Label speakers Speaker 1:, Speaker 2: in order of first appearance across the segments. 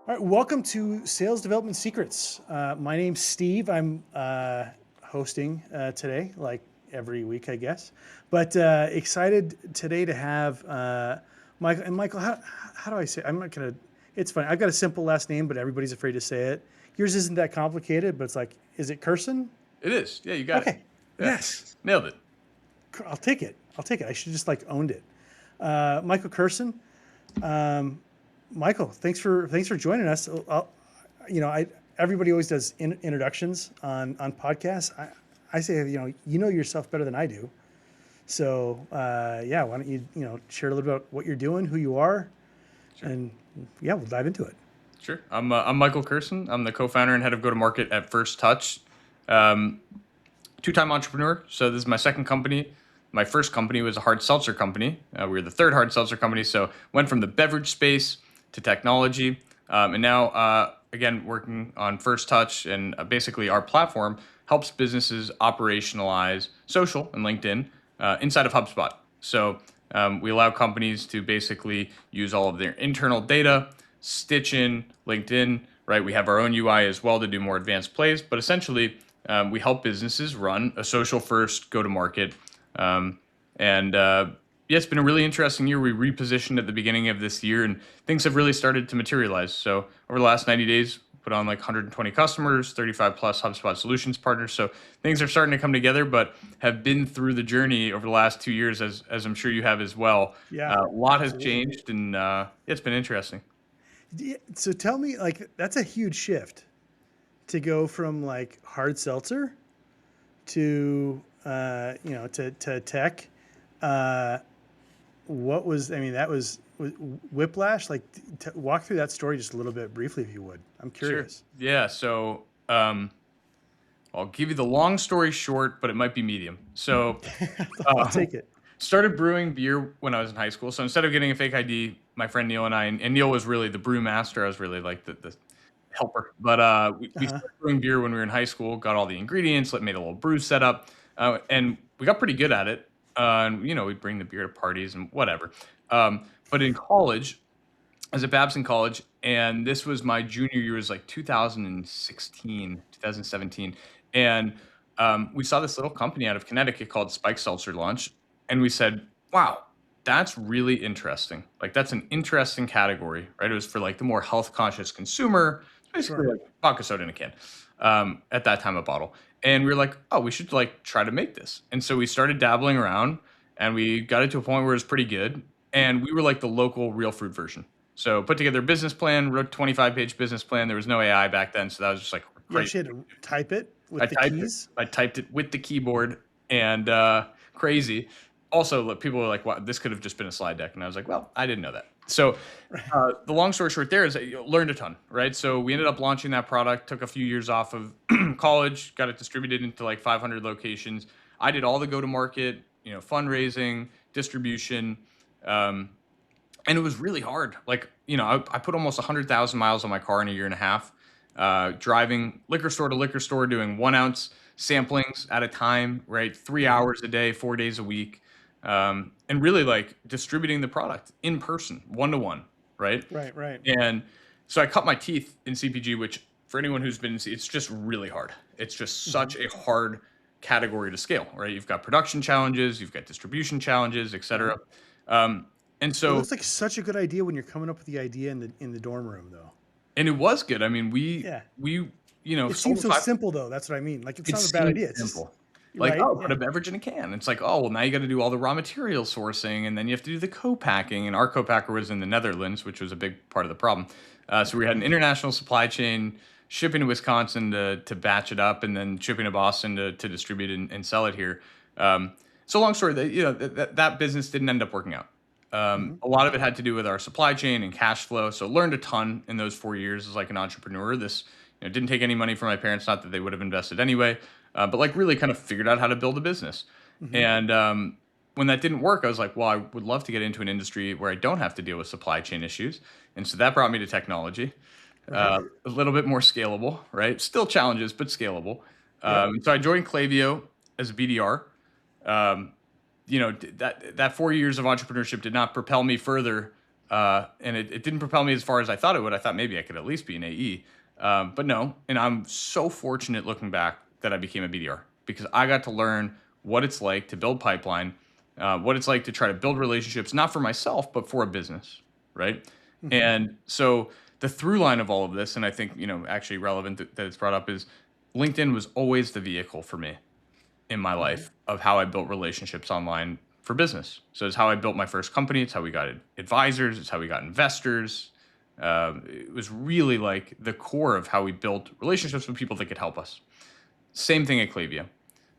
Speaker 1: All right, welcome to Sales Development Secrets. My name's Steve. I'm hosting today, like every week, I guess. But excited today to have Michael. And Michael, how do I say? I'm not gonna. It's fine. I've got a simple last name, but everybody's afraid to say it. Yours isn't that complicated, but it's like, is it Curson?
Speaker 2: It is. Yeah, you got it.
Speaker 1: Okay.
Speaker 2: Yeah,
Speaker 1: Yes.
Speaker 2: nailed it.
Speaker 1: I'll take it. I'll take it. I should just like owned it. Michael Curson. Michael, thanks for joining us. Everybody always does introductions on podcasts. I say you know yourself better than I do. So yeah, why don't you share a little bit about what you're doing, who you are,
Speaker 2: Sure.
Speaker 1: and yeah, we'll dive into it.
Speaker 2: Sure. I'm Michael Curson. I'm the co-founder and head of go-to-market at First Touch. Um, Two-time entrepreneur. So this is my second company. My first company was a hard seltzer company. We were the third hard seltzer company. So went from the beverage space to technology, and now again working on First Touch, and basically our platform helps businesses operationalize social and LinkedIn inside of HubSpot. So we allow companies to basically use all of their internal data, stitch in LinkedIn, right? We have our own UI as well to do more advanced plays, but essentially we help businesses run a social first go to market. And Yeah, it's been a really interesting year. We repositioned at the beginning of this year, and things have really started to materialize. So over the last 90 days, put on like 120 customers, 35 plus HubSpot solutions partners. So things are starting to come together, but have been through the journey over the last 2 years, as I'm sure you have as well.
Speaker 1: Yeah,
Speaker 2: A lot has
Speaker 1: absolutely.
Speaker 2: changed, and yeah, it's been interesting.
Speaker 1: So tell me, like, that's a huge shift to go from like hard seltzer to to tech. Uh, what was I mean that was whiplash, like walk through that story just a little bit briefly if you would. I'm
Speaker 2: Sure.
Speaker 1: curious.
Speaker 2: Yeah. So I'll give you the long story short, but it might be medium. So
Speaker 1: I'll
Speaker 2: uh,
Speaker 1: take it.
Speaker 2: started brewing beer when I was in high school. So instead of getting a fake ID, my friend Neil and I, and Neil was really the brew master. I was really like the helper. But we
Speaker 1: Uh-huh.
Speaker 2: started brewing beer when we were in high school, got all the ingredients, made a little brew setup, and we got pretty good at it. And, we'd bring the beer to parties and whatever. But in college, I was at Babson College, and this was my junior year, it was like 2016, 2017. And we saw this little company out of Connecticut called Spike Seltzer launch, and we said, wow, that's really interesting. Like, that's an interesting category, right? It was for like the more health conscious consumer. It's basically
Speaker 1: Sure.
Speaker 2: like vodka soda in a can, at that time, a bottle. And we were like, oh, we should like try to make this. And so we started dabbling around, and we got it to a point where it was pretty good. And we were like the local real fruit version. So put together a business plan, wrote 25-page business plan. There was no AI back then, so that was just like
Speaker 1: You
Speaker 2: crazy.
Speaker 1: actually had to type it
Speaker 2: I
Speaker 1: with the
Speaker 2: typed it.
Speaker 1: keys.
Speaker 2: I typed it with the keyboard, and crazy. Also, look, people were like, "Wow, this could have just been a slide deck," and I was like, "Well, I didn't know that." So the long story short, there is that you learned a ton, right? So we ended up launching that product. Took a few years off of college, got it distributed into like 500 locations. I did all the go to market, fundraising, distribution. Um, and it was really hard. Like, I put almost 100,000 miles on my car in a year and a half, driving liquor store to liquor store, doing 1 ounce samplings at a time, right? 3 hours a day, 4 days a week, and really like distributing the product in person, one to one, right?
Speaker 1: Right, right.
Speaker 2: And so I cut my teeth in CPG, which for anyone who's been it's just really hard. It's just
Speaker 1: Hmm.
Speaker 2: such a hard category to scale, right? You've got production challenges, you've got distribution challenges, et cetera.
Speaker 1: Right.
Speaker 2: And
Speaker 1: It
Speaker 2: so
Speaker 1: looks like such a good idea when you're coming up with the idea in the dorm room, though.
Speaker 2: And it was good. I mean, we
Speaker 1: Yeah.
Speaker 2: we
Speaker 1: It
Speaker 2: sold
Speaker 1: seems
Speaker 2: a
Speaker 1: so
Speaker 2: five.
Speaker 1: simple, though. That's what I mean. Like it's
Speaker 2: It
Speaker 1: not a bad
Speaker 2: seemed
Speaker 1: idea. It's just
Speaker 2: simple. Like,
Speaker 1: right.
Speaker 2: oh, put
Speaker 1: Yeah.
Speaker 2: a beverage in a can. It's like, oh, well, now you got to do all the raw material sourcing, and then you have to do the co-packing. And our co-packer was in the Netherlands, which was a big part of the problem. So we had an international supply chain, shipping to Wisconsin to batch it up, and then shipping to Boston to distribute and sell it here. So long story, that business didn't end up working out.
Speaker 1: Hmm.
Speaker 2: A lot of it had to do with our supply chain and cash flow. So learned a ton in those 4 years as like an entrepreneur. This didn't take any money from my parents, not that they would have invested anyway, but like really kind of figured out how to build a business.
Speaker 1: Hmm.
Speaker 2: And when that didn't work, I was like, well, I would love to get into an industry where I don't have to deal with supply chain issues. And so that brought me to technology,
Speaker 1: Right.
Speaker 2: a little bit more scalable, right? Still challenges, but scalable.
Speaker 1: Yep.
Speaker 2: So I joined Klaviyo as a BDR. Um, that 4 years of entrepreneurship did not propel me further and it didn't propel me as far as I thought it would. I thought maybe I could at least be an AE, but no. And I'm so fortunate looking back that I became a BDR because I got to learn what it's like to build pipeline, what it's like to try to build relationships, not for myself, but for a business, right? And so the through line of all of this, and I think, actually relevant that it's brought up is LinkedIn was always the vehicle for me in my life of how I built relationships online for business. So it's how I built my first company. It's how we got advisors. It's how we got investors. It was really like the core of how we built relationships with people that could help us. Same thing at Klaviyo.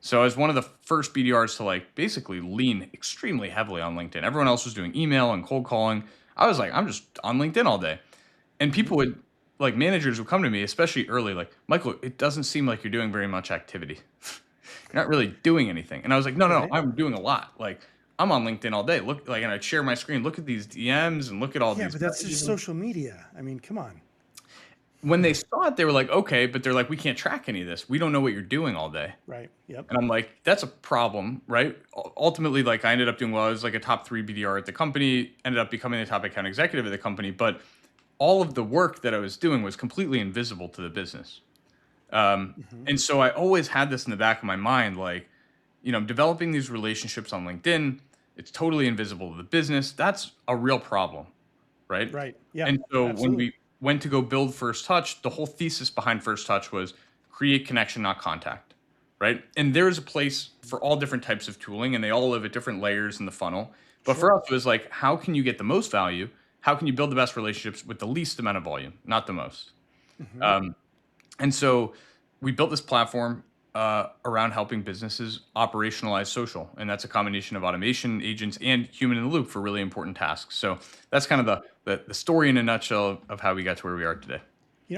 Speaker 2: So I was one of the first BDRs to like basically lean extremely heavily on LinkedIn. Everyone else was doing email and cold calling. I was like, I'm just on LinkedIn all day. And people would, like managers would come to me, especially early, like, Michael, it doesn't seem like you're doing very much activity. You're not really doing anything. And I was like, no,
Speaker 1: Right.
Speaker 2: I'm doing a lot. Like, I'm on LinkedIn all day. Look, like, and I'd share my screen, look at these DMs and look at all
Speaker 1: Yeah,
Speaker 2: these
Speaker 1: but that's just
Speaker 2: messages.
Speaker 1: social media. I mean, come on.
Speaker 2: When they saw it, they were like, okay, but they're like, we can't track any of this. We don't know what you're doing all day.
Speaker 1: Right. Yep.
Speaker 2: And I'm like, that's a problem, right? Ultimately, like I ended up doing well. I was like a top 3 BDR at the company, ended up becoming the top account executive at the company. But all of the work that I was doing was completely invisible to the business. And so I always had this in the back of my mind, like, developing these relationships on LinkedIn, it's totally invisible to the business. That's a real problem, right?
Speaker 1: Right. Yeah.
Speaker 2: And so when
Speaker 1: Absolutely.
Speaker 2: we went to go build First Touch, the whole thesis behind First Touch was create connection, not contact, right? And there's a place for all different types of tooling, and they all live at different layers in the funnel. But for
Speaker 1: Sure.
Speaker 2: us, it was like, how can you get the most value? How can you build the best relationships with the least amount of volume, not the most?
Speaker 1: Hmm.
Speaker 2: And so we built this platform around helping businesses operationalize social. And that's a combination of automation, agents, and human in the loop for really important tasks. So that's kind of the story in a nutshell of how we got to where we are today.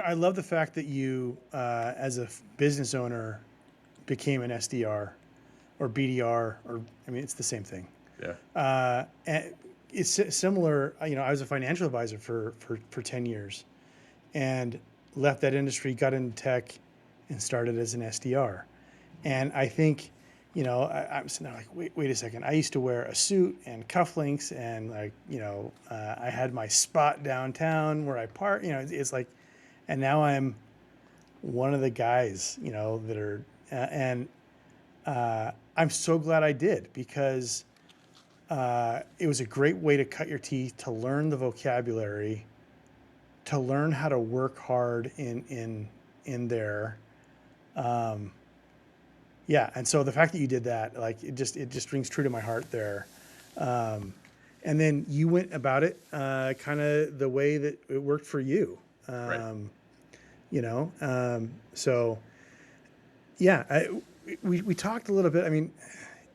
Speaker 1: I love the fact that you, as a business owner, became an SDR or BDR, or I mean, it's the same thing.
Speaker 2: Yeah.
Speaker 1: And it's similar. I was a financial advisor for 10 years, and left that industry, got into tech, and started as an SDR. And I think, I'm sitting there like, wait a second. I used to wear a suit and cufflinks, and like, I had my spot downtown where I park. It's like, and now I'm one of the guys, that are, and I'm so glad I did because it was a great way to cut your teeth, to learn the vocabulary, to learn how to work hard in there. Yeah, and so the fact that you did that, like it just rings true to my heart there. And then you went about it kind of the way that it worked for you.
Speaker 2: Right.
Speaker 1: So yeah, we talked a little bit. I mean,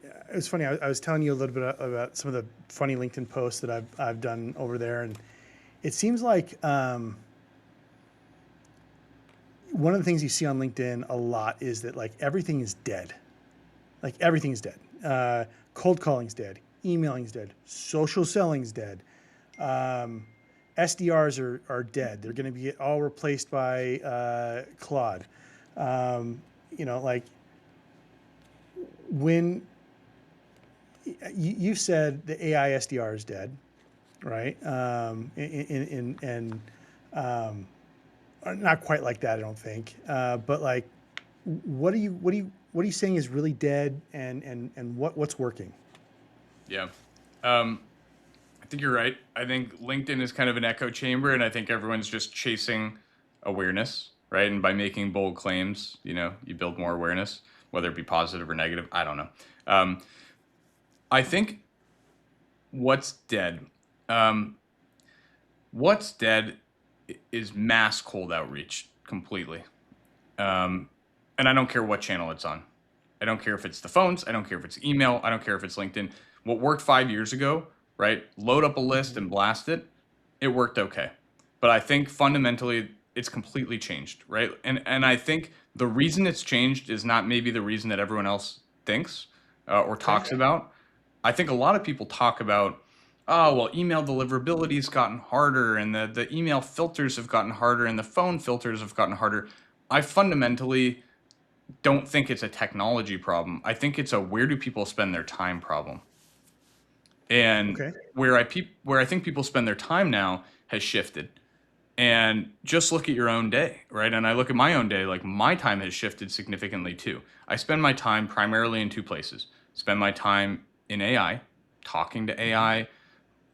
Speaker 1: it was funny. I was telling you a little bit about some of the funny LinkedIn posts that I've done over there, and it seems like one of the things you see on LinkedIn a lot is that like everything is dead. Like everything is dead. Cold calling's dead. Emailing's dead. Social selling's dead. SDRs are dead. They're going to be all replaced by Claude. Like when you said the AI SDR is dead, right? Not quite like that, I don't think. But like, what are you saying is really dead, and what's working?
Speaker 2: Yeah. I think you're right. I think LinkedIn is kind of an echo chamber, and I think everyone's just chasing awareness, right? And by making bold claims, you build more awareness, whether it be positive or negative. I don't know. I think what's dead. Um, what's dead is mass cold outreach completely. And I don't care what channel it's on. I don't care if it's the phones. I don't care if it's email. I don't care if it's LinkedIn. What worked 5 years ago, right? Load up a list and blast it. It worked okay. But I think fundamentally it's completely changed, right? And I think the reason it's changed is not maybe the reason that everyone else thinks or
Speaker 1: Okay.
Speaker 2: talks about. I think a lot of people talk about, oh, well, email deliverability has gotten harder and the email filters have gotten harder and the phone filters have gotten harder. I fundamentally don't think it's a technology problem. I think it's a where do people spend their time problem. And
Speaker 1: Okay.
Speaker 2: where I think people spend their time now has shifted. And just look at your own day, right? And I look at my own day, like my time has shifted significantly too. I spend my time primarily in two places. Spend my time in AI, talking to AI,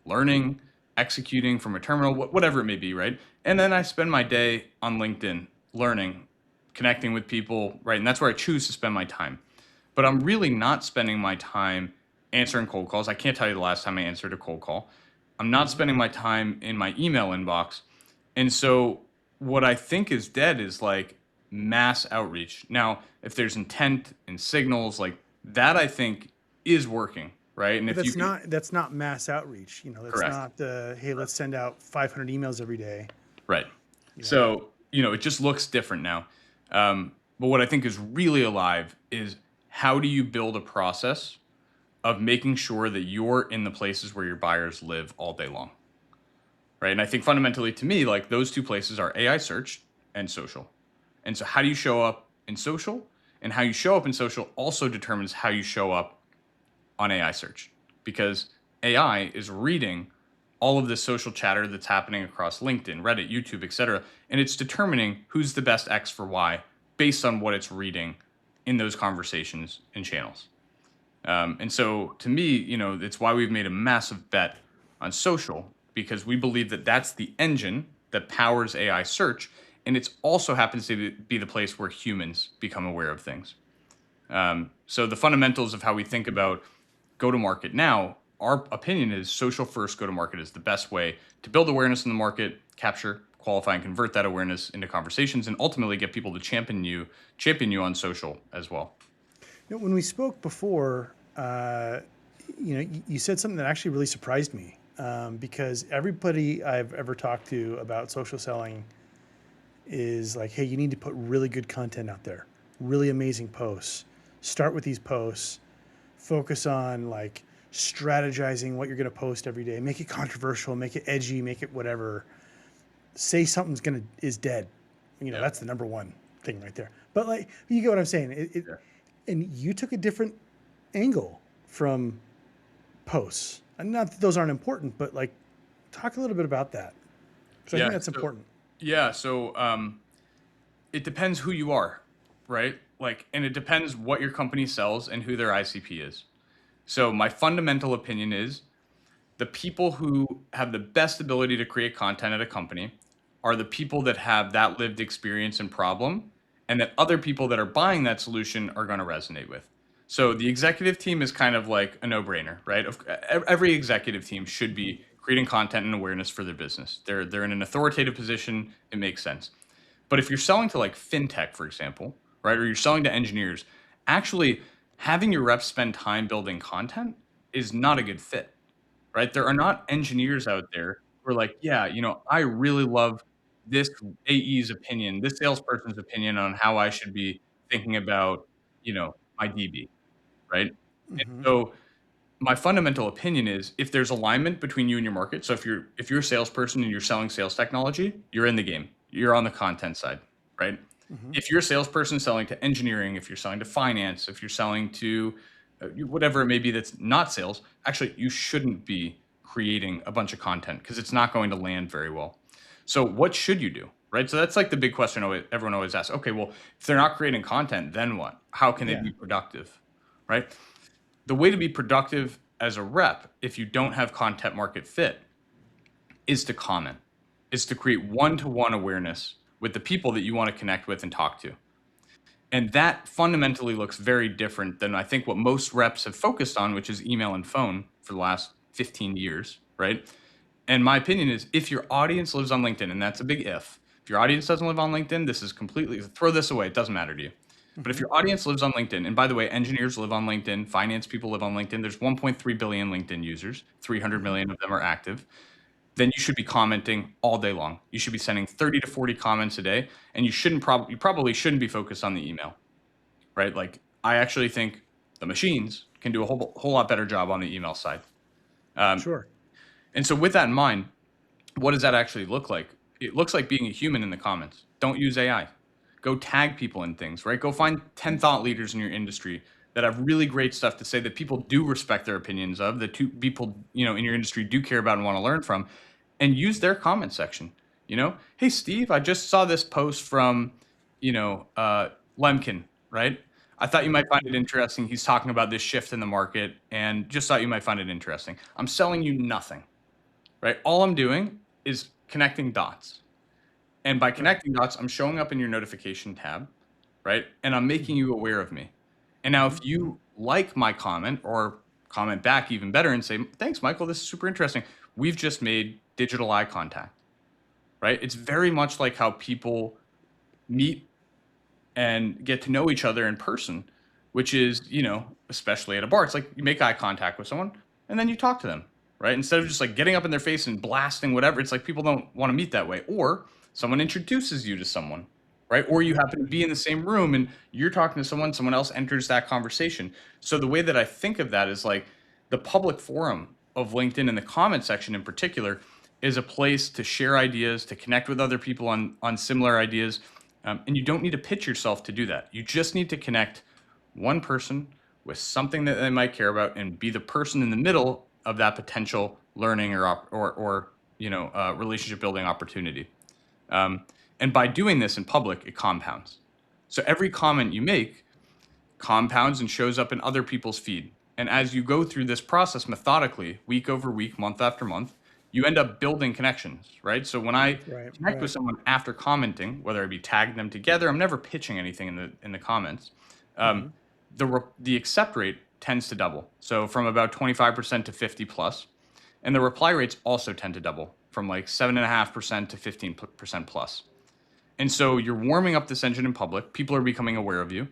Speaker 2: learning, executing from a terminal, whatever it may be, right? And then I spend my day on LinkedIn, learning, connecting with people, right? And that's where I choose to spend my time. But I'm really not spending my time answering cold calls. I can't tell you the last time I answered a cold call. I'm not
Speaker 1: Mhm.
Speaker 2: spending my time in my email inbox. And so what I think is dead is like mass outreach. Now, if there's intent and signals like that, I think is working, right? And
Speaker 1: But
Speaker 2: if you can,
Speaker 1: that's not mass outreach. That's
Speaker 2: correct.
Speaker 1: not hey, let's send out 500 emails every day.
Speaker 2: Right.
Speaker 1: You know.
Speaker 2: So, it just looks different now. But what I think is really alive is how do you build a process of making sure that you're in the places where your buyers live all day long? Right. And I think fundamentally to me, like those two places are AI search and social. And so, how do you show up in social? And how you show up in social also determines how you show up on AI search because AI is reading all of this social chatter that's happening across LinkedIn, Reddit, YouTube, etc., and it's determining who's the best X for Y based on what it's reading in those conversations and channels. And so, to me, it's why we've made a massive bet on social because we believe that that's the engine that powers AI search, and it also happens to be the place where humans become aware of things. So the fundamentals of how we think about go to market now, our opinion is social first go to market is the best way to build awareness in the market, capture, qualify, and convert that awareness into conversations, and ultimately get people to champion you on social as well.
Speaker 1: When we spoke before, you said something that actually really surprised me because everybody I've ever talked to about social selling is like, hey, you need to put really good content out there, really amazing posts. Start with these posts, focus on like strategizing what you're going to post every day, make it controversial, make it edgy, make it whatever. Say something's is dead.
Speaker 2: Yeah.
Speaker 1: That's the number one thing right there. But like, you get what I'm saying.
Speaker 2: Yeah.
Speaker 1: And you took a different angle from posts. And not that those aren't important, but like, talk a little bit about that because I think
Speaker 2: Yeah.
Speaker 1: that's important.
Speaker 2: So it depends who you are, right? Like, and it depends what your company sells and who their ICP is. So my fundamental opinion is the people who have the best ability to create content at a company are the people that have that lived experience and problem, and that other people that are buying that solution are going to resonate with. So the executive team is kind of like a no-brainer, right? Every executive team should be creating content and awareness for their business. They're in an authoritative position. It makes sense. But if you're selling to like fintech, for example, right, or you're selling to engineers, actually having your reps spend time building content is not a good fit, right? There are not engineers out there who are like, yeah, I really love this AE's opinion, this salesperson's opinion on how I should be thinking about, my DB, right? And
Speaker 1: Mm-hmm.
Speaker 2: so my fundamental opinion is if there's alignment between you and your market, so if you're a salesperson and you're selling sales technology, you're in the game. You're on the content side, right?
Speaker 1: Mm-hmm.
Speaker 2: If you're a salesperson selling to engineering, if you're selling to finance, if you're selling to whatever it may be that's not sales, actually you shouldn't be creating a bunch of content because it's not going to land very well. So what should you do? Right? So that's like the big question everyone always asks. Okay, well, if they're not creating content, then what? How can they
Speaker 1: Yeah.
Speaker 2: be productive? Right? The way to be productive as a rep, if you don't have content market fit, is to comment, is to create one-to-one awareness with the people that you want to connect with and talk to. And that fundamentally looks very different than I think what most reps have focused on, which is email and phone for the last 15 years, right? And my opinion is if your audience lives on LinkedIn, and that's a big if your audience doesn't live on LinkedIn, this is completely, throw this away. It doesn't matter to you. But if
Speaker 1: Mm-hmm.
Speaker 2: your audience lives on LinkedIn, and by the way, engineers live on LinkedIn, finance people live on LinkedIn, there's 1.3 billion LinkedIn users, 300
Speaker 1: Mm-hmm.
Speaker 2: million of them are active, then you should be commenting all day long. You should be sending 30 to 40 comments a day, and you probably shouldn't be focused on the email, right? Like I actually think the machines can do a whole lot better job on the email side. Um,
Speaker 1: Sure.
Speaker 2: and so with that in mind, what does that actually look like? It looks like being a human in the comments. Don't use AI. Go tag people in things, right? Go find 10 thought leaders in your industry that have really great stuff to say that people do respect their opinions of, that people, in your industry do care about and want to learn from, and use their comment section. Hey, Steve, I just saw this post from, Lemkin, right? I thought you might find it interesting. He's talking about this shift in the market and just thought you might find it interesting. I'm selling you nothing, right? All I'm doing is connecting dots. And by connecting dots, I'm showing up in your notification tab, right? And I'm making you aware of me. And now if you like my comment or comment back even better and say, thanks, Michael, this is super interesting, we've just made digital eye contact, right? It's very much like how people meet and get to know each other in person, which is, especially at a bar, it's like you make eye contact with someone and then you talk to them, right? Instead of just like getting up in their face and blasting whatever, it's like people don't want to meet that way. Or someone introduces you to someone, right? Or you happen to be in the same room and you're talking to someone else enters that conversation. So the way that I think of that is like the public forum of LinkedIn and the comment section in particular is a place to share ideas, to connect with other people on similar ideas. And you don't need to pitch yourself to do that. You just need to connect one person with something that they might care about and be the person in the middle of that potential learning or relationship building opportunity. And by doing this in public, it compounds. So every comment you make compounds and shows up in other people's feed. And as you go through this process methodically, week over week, month after month, you end up building connections, right? So when I connect with someone after commenting, whether I be tagging them together, I'm never pitching anything in the comments. The accept rate tends to double. So from about 25% to 50 plus. And the reply rates also tend to double from like 7.5% to 15% plus. And so you're warming up this engine in public. People are becoming aware of you.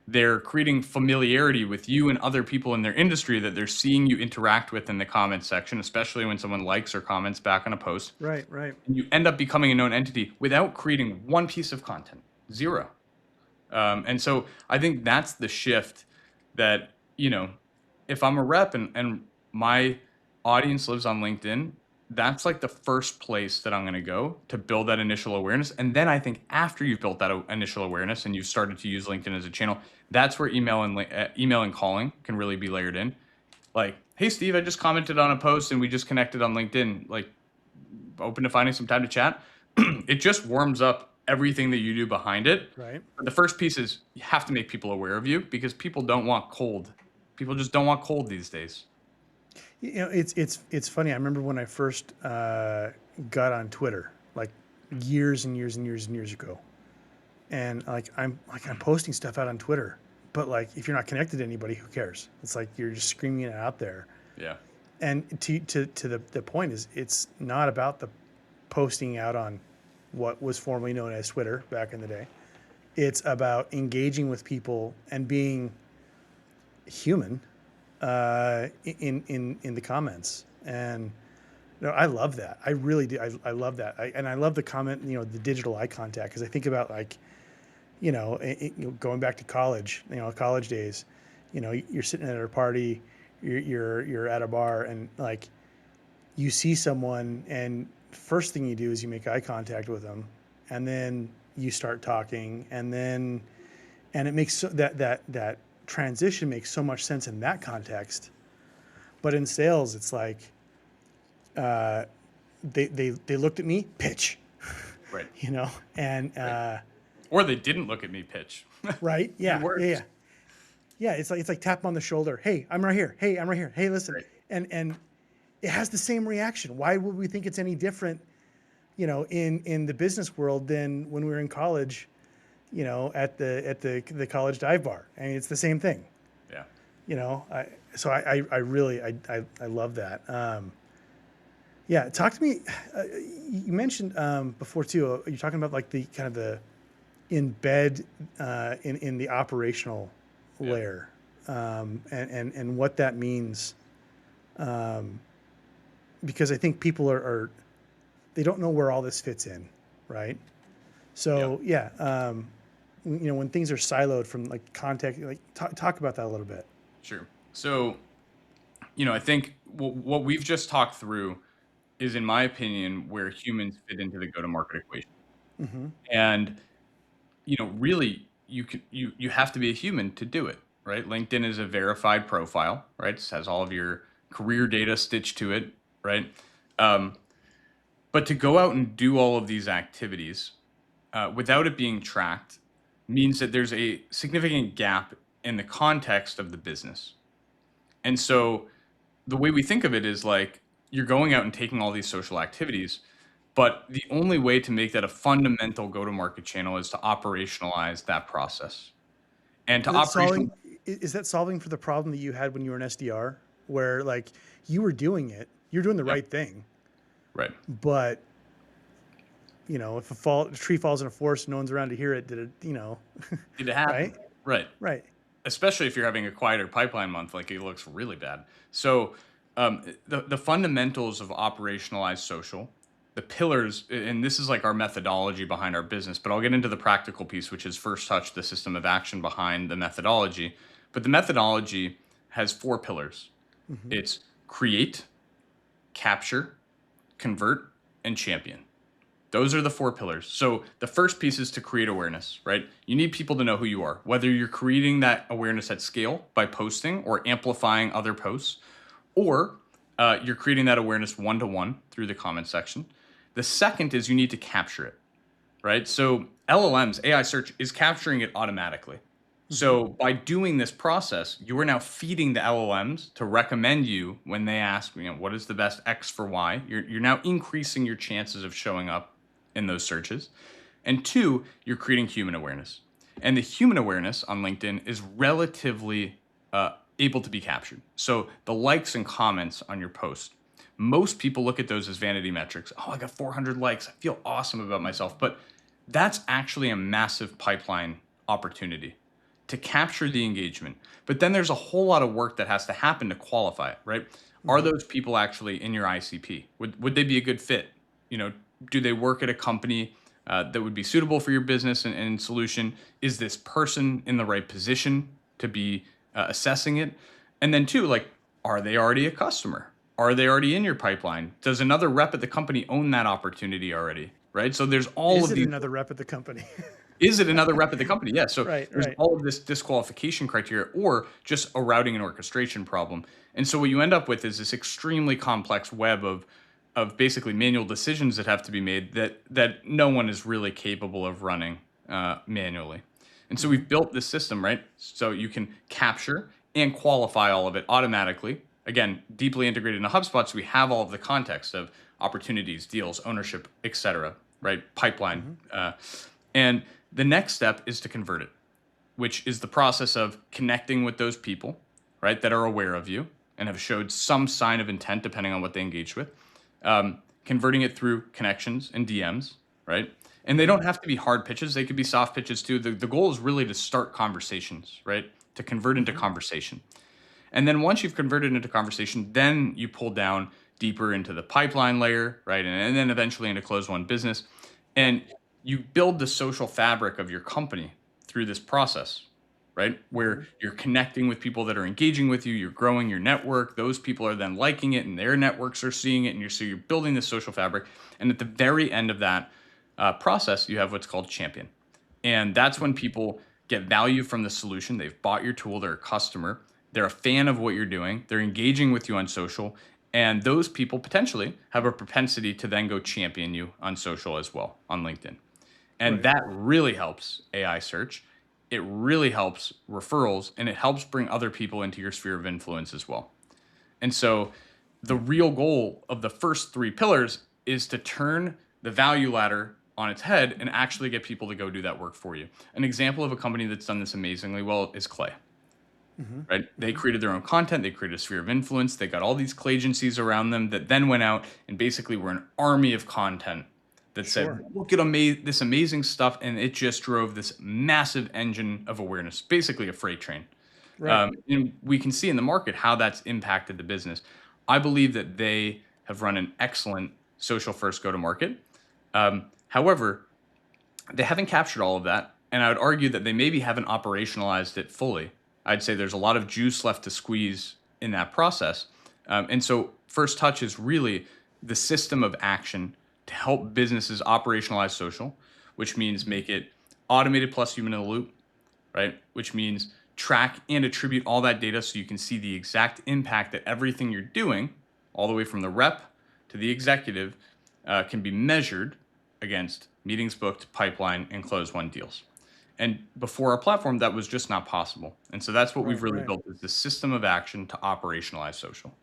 Speaker 2: They're creating familiarity with you and other people in their industry that they're seeing you interact with in the comments section, especially when someone likes or comments back on a post.
Speaker 1: Right.
Speaker 2: And you end up becoming a known entity without creating one piece of content, zero. And so I think that's the shift that, if I'm a rep and my audience lives on LinkedIn, that's like the first place that I'm going to go to build that initial awareness. And then I think after you've built that initial awareness and you've started to use LinkedIn as a channel, that's where email and calling can really be layered in. Like, hey, Steve, I just commented on a post and we just connected on LinkedIn. Like, open to finding some time to chat. It just warms up everything that you do behind it.
Speaker 1: Right.
Speaker 2: But the first piece is you have to make people aware of you because people don't want cold. People just don't want cold these days.
Speaker 1: It's funny. I remember when I first got on Twitter, like years and years and years and years ago, and I'm posting stuff out on Twitter, but like if you're not connected to anybody, who cares? It's like you're just screaming it out there.
Speaker 2: Yeah.
Speaker 1: And to the point is, it's not about the posting out on what was formerly known as Twitter back in the day. It's about engaging with people and being human in the comments. And I love that. I really do. I love that. And I love the comment, the digital eye contact, because I think about going back to college, college days, you're sitting at a party, you're at a bar, and like you see someone, and first thing you do is you make eye contact with them, and then you start talking, and it makes that transition makes so much sense in that context. But in sales, it's like they looked at me, pitch,
Speaker 2: right?
Speaker 1: And
Speaker 2: right. Or they didn't look at me, pitch.
Speaker 1: Right? Yeah. Yeah. It's like tap on the shoulder. Hey, I'm right here. Hey, I'm right here. Hey, listen. Right. And it has the same reaction. Why would we think it's any different, in the business world than when we were in college, at the college dive bar? I mean, it's the same thing.
Speaker 2: Yeah.
Speaker 1: I really love that. Yeah. Talk to me. You mentioned before too. You're talking about like the kind of the embed in the operational layer, and what that means. Because I think people are they don't know where all this fits in, right? So when things are siloed from like context, like talk about that a little bit.
Speaker 2: Sure. So, I think what we've just talked through is, in my opinion, where humans fit into the go-to-market equation.
Speaker 1: Mm-hmm.
Speaker 2: And, really, you have to be a human to do it, right? LinkedIn is a verified profile, right? It has all of your career data stitched to it, right? Um, but to go out and do all of these activities without it being tracked means that there's a significant gap in the context of the business. And so the way we think of it is like you're going out and taking all these social activities, but the only way to make that a fundamental go-to-market channel is to operationalize that process. And to
Speaker 1: Is that
Speaker 2: operational,
Speaker 1: solving? Is that solving for the problem that you had when you were an SDR, where like you were doing it, you're doing the
Speaker 2: yeah,
Speaker 1: right thing,
Speaker 2: right.
Speaker 1: but if a tree falls in a forest, no one's around to hear it. Did it?
Speaker 2: Did it happen?
Speaker 1: Right?
Speaker 2: Right.
Speaker 1: Right.
Speaker 2: Especially if you're having a quieter pipeline month, like it looks really bad. So the fundamentals of operationalized social, the pillars, and this is like our methodology behind our business, but I'll get into the practical piece, which is first touch, the system of action behind the methodology. But the methodology has four pillars.
Speaker 1: Hmm.
Speaker 2: It's create, capture, convert, and champion. Those are the four pillars. So the first piece is to create awareness, right? You need people to know who you are, whether you're creating that awareness at scale by posting or amplifying other posts, or you're creating that awareness one-to-one through the comment section. The second is you need to capture it, right? So LLMs, AI search is capturing it automatically.
Speaker 1: Hmm.
Speaker 2: So by doing this process, you are now feeding the LLMs to recommend you when they ask, what is the best X for Y? You're now increasing your chances of showing up in those searches. And two, you're creating human awareness. And the human awareness on LinkedIn is relatively able to be captured. So the likes and comments on your post, most people look at those as vanity metrics. Oh, I got 400 likes. I feel awesome about myself. But that's actually a massive pipeline opportunity to capture the engagement. But then there's a whole lot of work that has to happen to qualify it, right? Are
Speaker 1: Hmm.
Speaker 2: those people actually in your ICP? Would they be a good fit? Do they work at a company that would be suitable for your business and solution? Is this person in the right position to be assessing it? And then two, like, are they already a customer? Are they already in your pipeline? Does another rep at the company own that opportunity already? Right. So there's all
Speaker 1: Is
Speaker 2: of
Speaker 1: it
Speaker 2: these.
Speaker 1: another rep at the company?
Speaker 2: Is it another rep at the company? Yeah. So
Speaker 1: Right.
Speaker 2: there's
Speaker 1: Right.
Speaker 2: all of this disqualification criteria or just a routing and orchestration problem. And so what you end up with is this extremely complex web of basically manual decisions that have to be made that no one is really capable of running manually. And so
Speaker 1: Hmm.
Speaker 2: we've built this system, right? So you can capture and qualify all of it automatically. Again, deeply integrated into HubSpot, so we have all of the context of opportunities, deals, ownership, etc. Right? Pipeline.
Speaker 1: Hmm.
Speaker 2: And the next step is to convert it, which is the process of connecting with those people, right, that are aware of you and have showed some sign of intent depending on what they engaged with, converting it through connections and DMs, right? And they
Speaker 1: Hmm.
Speaker 2: don't have to be hard pitches; they could be soft pitches too. The goal is really to start conversations, right? To convert into
Speaker 1: Hmm.
Speaker 2: conversation. And then once you've converted into conversation, then you pull down deeper into the pipeline layer, right? And then eventually into close one business. And you build the social fabric of your company through this process, right? Where
Speaker 1: Hmm.
Speaker 2: you're connecting with people that are engaging with you, you're growing your network. Those people are then liking it and their networks are seeing it. And you're building this social fabric. And at the very end of that process, you have what's called champion. And that's when
Speaker 1: Hmm.
Speaker 2: people get value from the solution. They've bought your tool, they're a customer, they're a fan of what you're doing, they're engaging with you on social. And those people potentially have a propensity to then go champion you on social as well on LinkedIn. And
Speaker 1: Right.
Speaker 2: that really helps AI search. It really helps referrals and it helps bring other people into your sphere of influence as well. And so the real goal of the first three pillars is to turn the value ladder on its head and actually get people to go do that work for you. An example of a company that's done this amazingly well is Clay,
Speaker 1: Hmm.
Speaker 2: right? They
Speaker 1: Hmm.
Speaker 2: created their own content, they created a sphere of influence, they got all these clay agencies around them that then went out and basically were an army of content that said,
Speaker 1: Sure.
Speaker 2: look at this amazing stuff. And it just drove this massive engine of awareness, basically a freight train.
Speaker 1: Right.
Speaker 2: And we can see in the market how that's impacted the business. I believe that they have run an excellent social first go to market. However, they haven't captured all of that. And I would argue that they maybe haven't operationalized it fully. I'd say there's a lot of juice left to squeeze in that process. And so, First Touch is really the system of action to help businesses operationalize social, which means
Speaker 1: Hmm.
Speaker 2: make it automated plus human in the loop, right? Which means track and attribute all that data so you can see the exact impact that everything you're doing, all the way from the rep to the executive, can be measured against meetings booked, pipeline, and close won deals. And before our platform, that was just not possible. And so that's what we've really
Speaker 1: Right.
Speaker 2: built, is the system of action to operationalize social.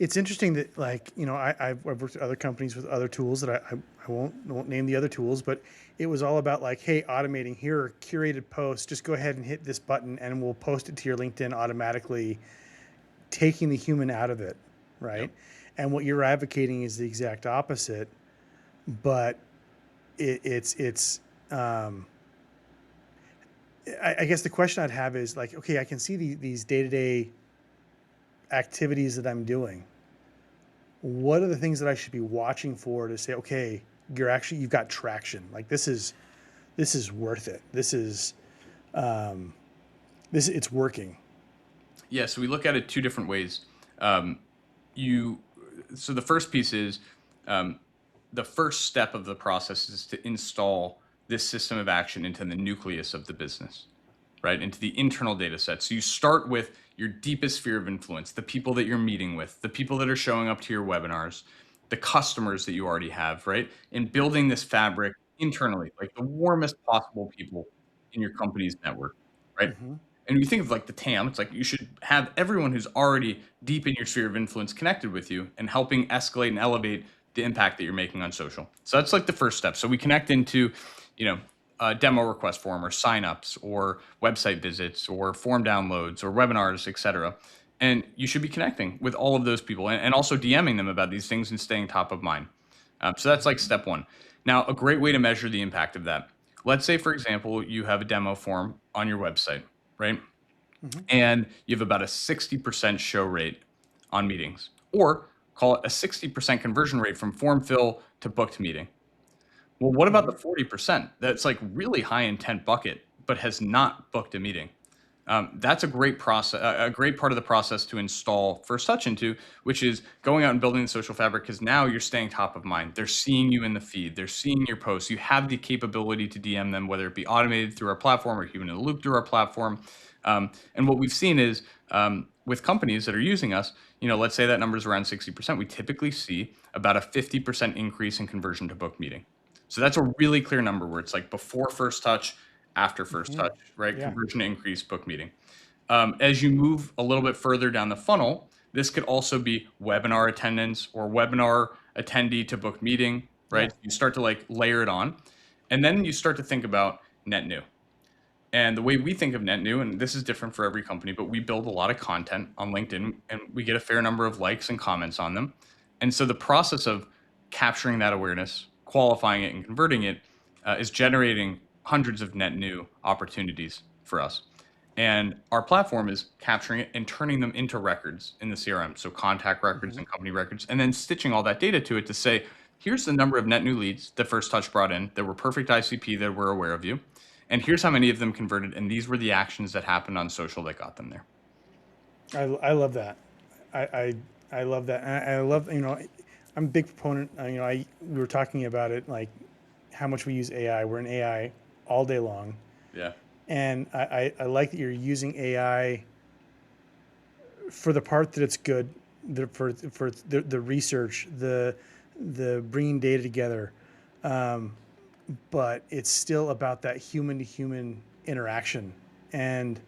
Speaker 1: It's interesting that, like, I've worked with other companies with other tools that I won't name the other tools, but it was all about like, hey, automating, here are curated posts, just go ahead and hit this button and we'll post it to your LinkedIn automatically, taking the human out of it, right?
Speaker 2: Yep.
Speaker 1: And what you're advocating is the exact opposite, but it's I guess the question I'd have is like, okay, I can see these day-to-day activities that I'm doing. What are the things that I should be watching for to say, okay, you've got traction. Like this is worth it. It's working.
Speaker 2: Yeah, so we look at it two different ways. You, so the first piece is, the first step of the process is to install this system of action into the nucleus of the business, right? Into the internal data set. So you start with your deepest sphere of influence, the people that you're meeting with, the people that are showing up to your webinars, the customers that you already have, right? And building this fabric internally, like the warmest possible people in your company's network, right?
Speaker 1: Hmm.
Speaker 2: And you think of like the TAM, it's like you should have everyone who's already deep in your sphere of influence connected with you and helping escalate and elevate the impact that you're making on social. So that's like the first step. So we connect into, a demo request form or signups or website visits or form downloads or webinars, etc. And you should be connecting with all of those people and also DMing them about these things and staying top of mind. So that's like step one. Now, a great way to measure the impact of that. Let's say, for example, you have a demo form on your website, right?
Speaker 1: Hmm.
Speaker 2: And you have about a 60% show rate on meetings, or call it a 60% conversion rate from form fill to booked meeting. Well, what about the
Speaker 1: Hmm.
Speaker 2: 40% that's like really high intent bucket, but has not booked a meeting? That's a great process, a great part of the process to install First Touch into, which is going out and building the social fabric. Because now you're staying top of mind. They're seeing you in the feed. They're seeing your posts. You have the capability to DM them, whether it be automated through our platform or human in the loop through our platform. And what we've seen is, with companies that are using us, let's say that number is around 60%, we typically see about a 50% increase in conversion to book meeting. So that's a really clear number where it's like before First Touch, after First
Speaker 1: Hmm.
Speaker 2: Touch, right?
Speaker 1: Yeah.
Speaker 2: Conversion increase, book meeting. As you move a little bit further down the funnel, this could also be webinar attendance or webinar attendee to book meeting,
Speaker 1: Yeah.
Speaker 2: right? You start to like layer it on, and then you start to think about net new. And the way we think of net new, and this is different for every company, but we build a lot of content on LinkedIn and we get a fair number of likes and comments on them. And so the process of capturing that awareness, qualifying it, and converting it is generating hundreds of net new opportunities for us. And our platform is capturing it and turning them into records in the CRM. So contact records
Speaker 1: Hmm.
Speaker 2: and company records, and then stitching all that data to it to say, here's the number of net new leads that First Touch brought in that were perfect ICP that were aware of you. And here's how many of them converted. And these were the actions that happened on social that got them there.
Speaker 1: I love that. I love that. And I love, I'm a big proponent. We were talking about it, like how much we use AI. We're in AI all day long.
Speaker 2: Yeah.
Speaker 1: And I like that you're using AI for the part that it's good, for the research, the bringing data together, but it's still about that human to human interaction, and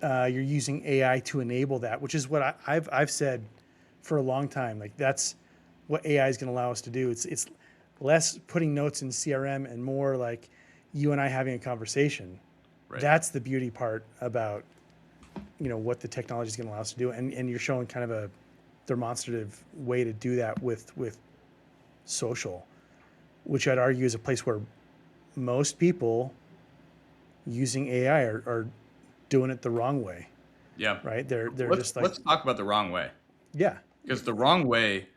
Speaker 1: you're using AI to enable that, which is what I've said for a long time. Like that's what AI is going to allow us to do. It's less putting notes in CRM and more like you and I having a conversation.
Speaker 2: Right.
Speaker 1: That's the beauty part about what the technology is going to allow us to do, and you're showing kind of a demonstrative way to do that with social, which I'd argue is a place where most people using AI are doing it the wrong way,
Speaker 2: Yeah.
Speaker 1: right? They're
Speaker 2: Let's
Speaker 1: just like,
Speaker 2: let's talk about the wrong way,
Speaker 1: yeah,
Speaker 2: because the wrong way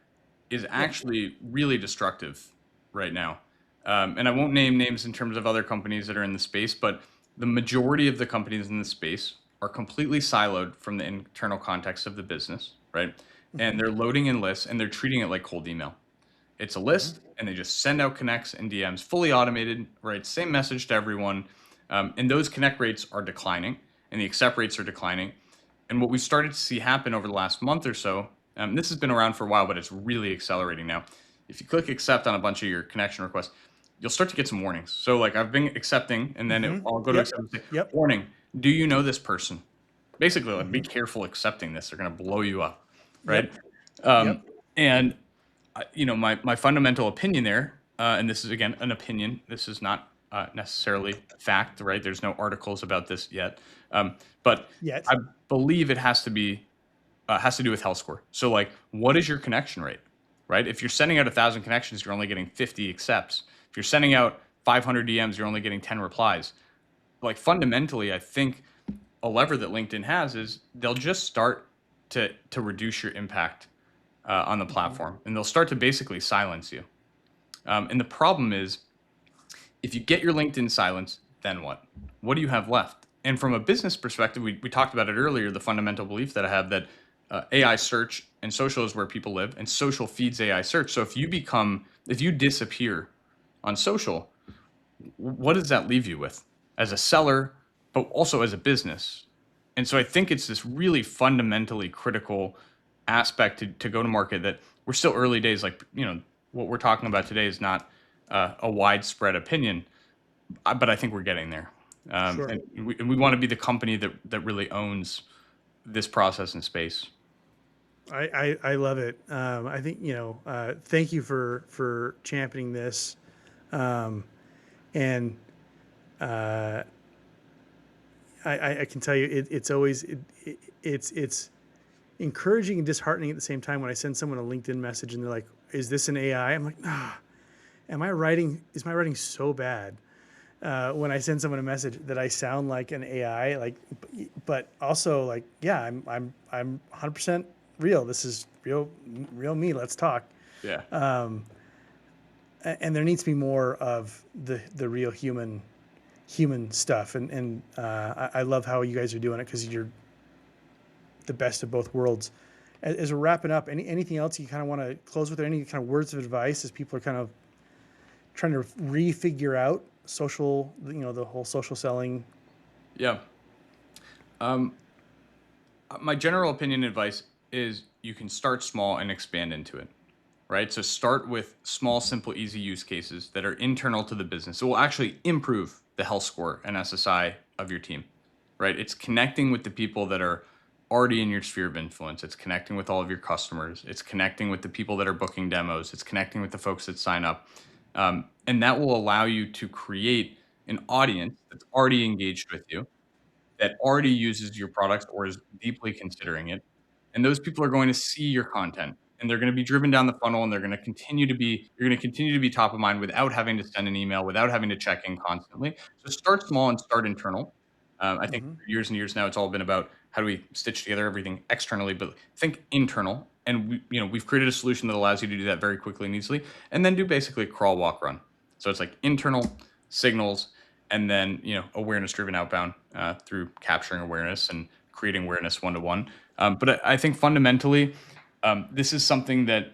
Speaker 2: is actually really destructive right now. And I won't name names in terms of other companies that are in the space, but the majority of the companies in the space are completely siloed from the internal context of the business, right? And
Speaker 1: hmm,
Speaker 2: they're loading in lists and they're treating it like cold email. It's a
Speaker 1: hmm,
Speaker 2: list and they just send out connects and DMs, fully automated, right? Same message to everyone. And those connect rates are declining. and the accept rates are declining. And what we've started to see happen over the last month or so, this has been around for a while, but it's really accelerating now. If you click accept on a bunch of your connection requests, you'll start to get some warnings. So like I've been accepting, and then I'll go to
Speaker 1: Yep.
Speaker 2: accept and say,
Speaker 1: Yep.
Speaker 2: warning, do you know this person? Basically, like, be careful accepting this. They're going to blow you up, right?
Speaker 1: Yep.
Speaker 2: And my fundamental opinion there, and this is again an opinion. This is not necessarily fact, right? There's no articles about this yet, but
Speaker 1: Yet.
Speaker 2: I believe it has to do with health score. So like, what is your connection rate, right? If you're sending out 1,000 connections, you're only getting 50 accepts. If you're sending out 500 DMs, you're only getting 10 replies. Like fundamentally, I think a lever that LinkedIn has is they'll just start to reduce your impact on the platform, and they'll start to basically silence you. And the problem is, if you get your LinkedIn silence, then what? What do you have left? And from a business perspective, we talked about it earlier, the fundamental belief that I have that AI search and social is where people live, and social feeds AI search. So if you disappear on social, what does that leave you with as a seller, but also as a business? And so I think it's this really fundamentally critical aspect to go to market that we're still early days. Like, what we're talking about today is not a widespread opinion, but I think we're getting there.
Speaker 1: Sure.
Speaker 2: And we want to be the company that really owns this process and space.
Speaker 1: I love it. I think, thank you for championing this. And I can tell you it's always, it's encouraging and disheartening at the same time when I send someone a LinkedIn message and they're like, is this an AI? I'm like, is my writing so bad? When I send someone a message that I sound like an AI, like, but also like, yeah, I'm 100% real. This is real me. Let's talk.
Speaker 2: Yeah.
Speaker 1: And there needs to be more of the real human stuff. And I love how you guys are doing it, because you're the best of both worlds. As we're wrapping up, anything else you kind of want to close with, or any kind of words of advice as people are kind of trying to refigure out social, the whole social selling?
Speaker 2: Yeah. My general opinion and advice is you can start small and expand into it, right? So start with small, simple, easy use cases that are internal to the business. It will actually improve the health score and SSI of your team, right? It's connecting with the people that are already in your sphere of influence. It's connecting with all of your customers. It's connecting with the people that are booking demos. It's connecting with the folks that sign up. And that will allow you to create an audience that's already engaged with you, that already uses your product or is deeply considering it. And those people are going to see your content, and they're going to be driven down the funnel, and you're going to continue to be top of mind without having to send an email, without having to check in constantly. So start small and start internal. I think for years and years now, it's all been about how do we stitch together everything externally, but think internal. And we've created a solution that allows you to do that very quickly and easily, and then do basically crawl, walk, run. So it's like internal signals, and then awareness driven outbound through capturing awareness and creating awareness one-to-one. But I think fundamentally, this is something that,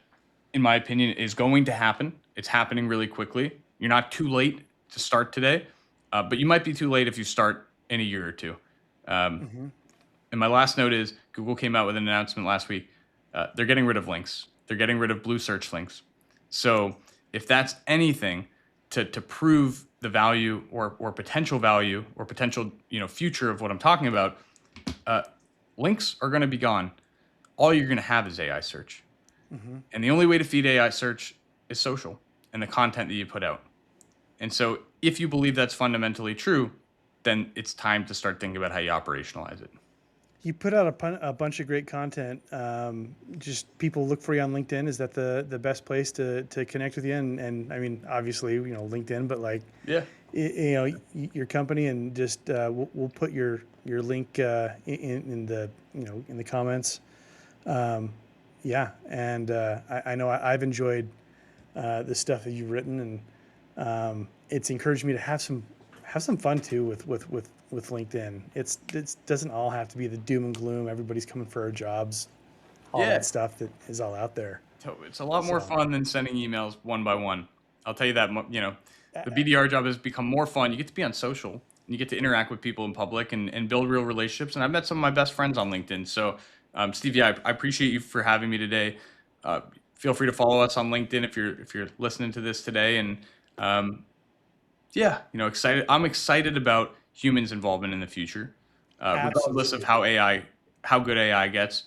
Speaker 2: in my opinion, is going to happen. It's happening really quickly. You're not too late to start today, but you might be too late if you start in a year or two. And my last note is Google came out with an announcement last week. They're getting rid of links. They're getting rid of blue search links. So if that's anything to prove the value or potential value or potential future of what I'm talking about, links are going to be gone. All you're going to have is AI search. And the only way to feed AI search is social and the content that you put out. And so if you believe that's fundamentally true, then it's time to start thinking about how you operationalize it.
Speaker 1: You put out a bunch of great content. Just people look for you on LinkedIn. Is that the best place to connect with you? And I mean, obviously, LinkedIn, but like,
Speaker 2: Yeah.
Speaker 1: Your company, and just we'll put your link in the comments. Yeah, and I know I've enjoyed the stuff that you've written, and it's encouraged me to have some fun too with LinkedIn. It doesn't all have to be the doom and gloom. Everybody's coming for our jobs, all
Speaker 2: Yeah.
Speaker 1: that stuff that is all out there.
Speaker 2: So it's a lot more fun than sending emails one by one. I'll tell you that. The BDR job has become more fun. You get to be on social. you get to interact with people in public and build real relationships. And I've met some of my best friends on LinkedIn. So, Steve, yeah, I appreciate you for having me today. Feel free to follow us on LinkedIn if you're listening to this today. And yeah, excited. I'm excited about humans' involvement in the future, regardless of how good AI gets.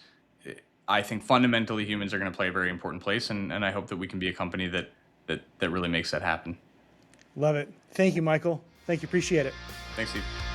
Speaker 2: I think fundamentally humans are going to play a very important place, and I hope that we can be a company that really makes that happen.
Speaker 1: Love it. Thank you, Michael. Thank you. Appreciate it.
Speaker 2: Thanks, Steve.